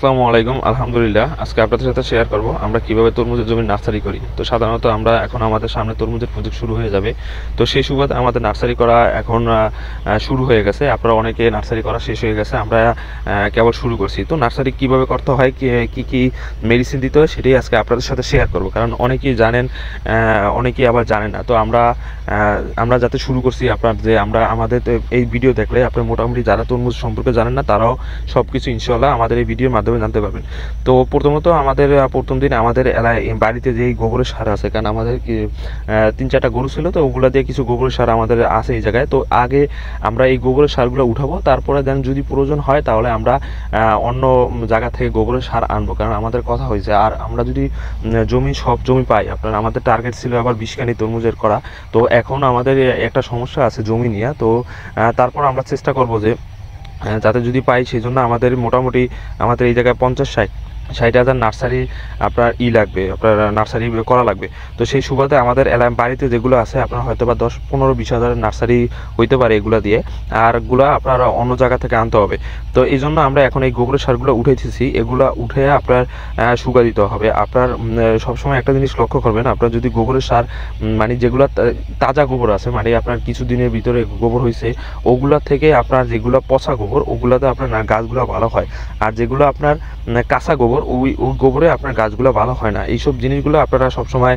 আসসালামু আলাইকুম। আলহামদুলিল্লাহ, আজকে আপনাদের সাথে শেয়ার করব আমরা কিভাবে তরমুজের জমির নার্সারি করি। তো সাধারণত আমরা এখন আমাদের সামনে তরমুজের প্রজেক্ট শুরু হয়ে যাবে। তো সেই সুবাদে আমাদের নার্সারি করা এখন শুরু হয়ে গেছে। আপনারা অনেকে নার্সারি করা শেষ হয়ে গেছে, আমরা কেবল শুরু করছি। তো নার্সারি কিভাবে করতে হয়, কি মেডিসিন দিতে হয়, সেটাই আজকে আপনাদের সাথে শেয়ার করব। কারণ অনেকেই জানেন, অনেকেই আবার জানেন না। তো আমরা যাতে শুরু করছি আমরা আমাদের এই ভিডিও দেখলে আপনার মোটামুটি যারা তরমুজ সম্পর্কে জানেন না তারাও সব কিছু ইনশাল্লাহ আমাদের এই ভিডিওর মাধ্যমে জানতে পারবেন। তো প্রথমত আমাদের প্রথম দিন আমাদের বাড়িতে যেই গোবরের সার আছে, কারণ আমাদের 3-4টা গরু ছিল, তো ওগুলা দিয়ে কিছু গোবরের সার আমাদের আছে এই জায়গায়। তো আগে আমরা এই গোবরের সারগুলো উঠাবো, তারপরে দেন যদি প্রয়োজন হয় তাহলে আমরা অন্য জায়গা থেকে গোবরের সার আনবো। কারণ আমাদের কথা হয়েছে, আর আমরা যদি সব জমি পাই, আপনার আমাদের টার্গেট ছিল আবার 20 কানি তরমুজের করা। তো এখন আমাদের একটা সমস্যা আছে জমি নিয়ে। তো তারপর আমরা চেষ্টা করব যে যাতে যদি পাই, সেই জন্য আমাদের মোটামুটি আমাদের এই জায়গায় 50-60 হাজার নার্সারি আপনার লাগবে, আপনার নার্সারি করা লাগবে। তো সেই সুবাদে আমাদের বাড়িতে যেগুলো আছে আপনার হয়তো বা 10-15-20 হাজারের নার্সারি হইতে পারে এগুলা দিয়ে, আর এগুলা আপনার অন্য জায়গা থেকে আনতে হবে। তো এই জন্য আমরা এখন এই গোবরের সারগুলো উঠেছি, এগুলা উঠে আপনার শুকা দিতে হবে। আপনার সবসময় একটা জিনিস লক্ষ্য করবেন, আপনার যদি গোবরের সার মানে যেগুলো তাজা গোবর আছে, মানে আপনার কিছুদিনের ভিতরে গোবর হয়েছে, ওগুলা থেকে আপনার যেগুলো পচা গোবর, ওগুলাতে আপনার গাছগুলো ভালো হয়। আর যেগুলো আপনার কাঁচা গোবর, ওই গোবরে আপনার গাছগুলো ভালো হয় না। এইসব জিনিসগুলো আপনারা সবসময়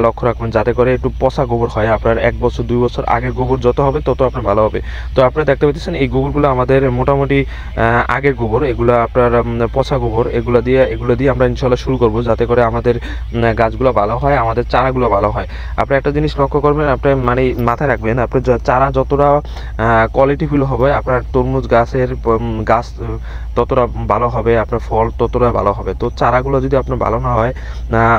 লক্ষ্য রাখবেন, যাতে করে একটু পচা গোবর হয়। আপনার 1 বছর 2 বছর আগের গোবর যত হবে তত আপনার ভালো হবে। তো আপনারা দেখতে পাচ্ছেন এই গোবরগুলো আমাদের মোটামুটি আগের গোবর, এগুলো আপনার পচা গোবর, এগুলো দিয়ে আমরা ইনশাল্লাহ শুরু করব, যাতে করে আমাদের গাছগুলো ভালো হয়, আমাদের চারাগুলো ভালো হয়। আপনি একটা জিনিস লক্ষ্য করবেন, আপনি মানে মাথায় রাখবেন, আপনার চারা যতটা কোয়ালিটিফুল হবে, আপনার তরমুজ গাছ ততটা ভালো হবে, আপনার ফল ততটা ভালো হবে। তো চারাগুলো যদি আপনার ভালো না হয়,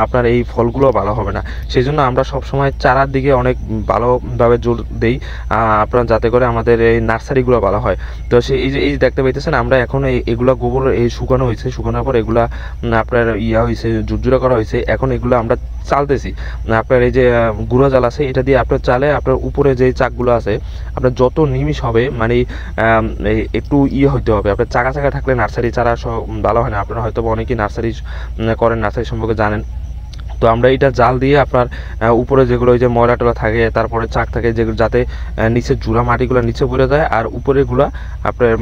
আপনার এই ফলগুলো ভালো হবে না। সেই জন্য আমরা সবসময় চারার দিকে অনেক ভালোভাবে জোর দিই, আপনার যাতে করে আমাদের এই নার্সারিগুলো ভালো হয়। তো এই যে দেখতে পাইতেছেন, আমরা এখন এগুলা গোবর শুকানো হয়েছে, শুকানোর পর এগুলা আপনার হয়েছে, জুরজুরা করা হয়েছে। এখন এগুলো আমরা চালতেছি। আপনার এই যে গুঁড়া জাল আছে, এটা দিয়ে আপনার চালে আপনার উপরে যে চাকগুলো আছে, আপনার যত নিমিষ হবে, মানে একটু হইতে হবে। আপনার চাকা থাকলে নার্সারি চারা ভালো হয় না। আপনারা হয়তো অনেকেই নার্সারি করেন, নার্সারি সম্পর্কে জানেন। তো আমরা এটা জাল দিয়ে আপনার উপরে যেগুলো ওই যে ময়লা টলা থাকে, তারপরে চাক থাকে, যেগুলো যাতে নিচে জুড়া মাটিগুলো নিচে পড়ে যায়, আর উপরেগুলা আপনার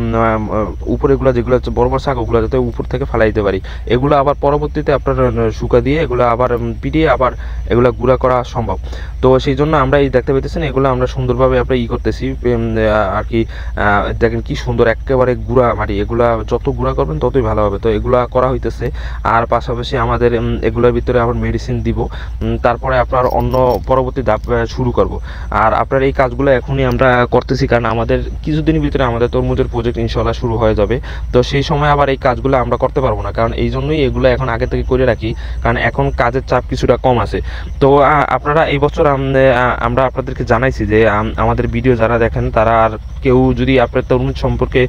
উপরেগুলা যেগুলো হচ্ছে বড় বড় চাক, ওগুলো যাতে উপর থেকে ফেলাই দিতে পারি। এগুলো আবার পরবর্তীতে আপনার শুকা দিয়ে এগুলো আবার পিটিয়ে আবার এগুলো গুঁড়া করা সম্ভব। তো সেই জন্য আমরা এই দেখতে পেতেছেন, এগুলো আমরা সুন্দরভাবে আমরা করতেছি আর কি। দেখেন কি সুন্দর একেবারে গুঁড়া মাটি, এগুলা যত গুঁড়া করবেন ততই ভালো হবে। তো এগুলা করা হইতেছে, আর পাশাপাশি আমাদের এগুলোর ভিতরে আবার মেডিসিন দিব, তারপরে আপনার অন্য পরবর্তী ধাপ শুরু করব। আর আপনার এই কাজগুলো এখনই আমরা করতেছি, কারণ আমাদের কিছুদিনের ভিতরে আমাদের তরমুজের প্রজেক্ট ইনশাল্লাহ শুরু হয়ে যাবে। তো সেই সময় আবার এই কাজগুলো আমরা করতে পারবো না, কারণ এই জন্যই এগুলো এখন আগে থেকে করে রাখি, কারণ এখন কাজের চাপ কিছুটা কম আছে। তো আপনারা এই বছর আমরা আপনাদেরকে জানাইছি যে আমাদের ভিডিও যারা দেখেন, তারা আর কেউ যদি আপনার তরমুজ সম্পর্কে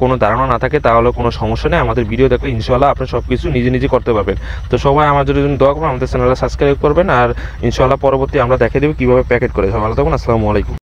কোনো ধারণা না থাকে, তাহলে কোনো সমস্যা নেই, আমাদের ভিডিও দেখলে ইনশাল্লাহ আপনি সব কিছু নিজে করতে পারবেন। তো সবাই আমাদের জন্য দোয়া করবেন, আমাদের চ্যানেলটা সাবস্ক্রাইব করবেন, আর ইনশাল্লাহ পরবর্তী আমরা দেখে দেবো কীভাবে প্যাকেট করে। সবাই ভালো থাকুন। আসসালামু আলাইকুম।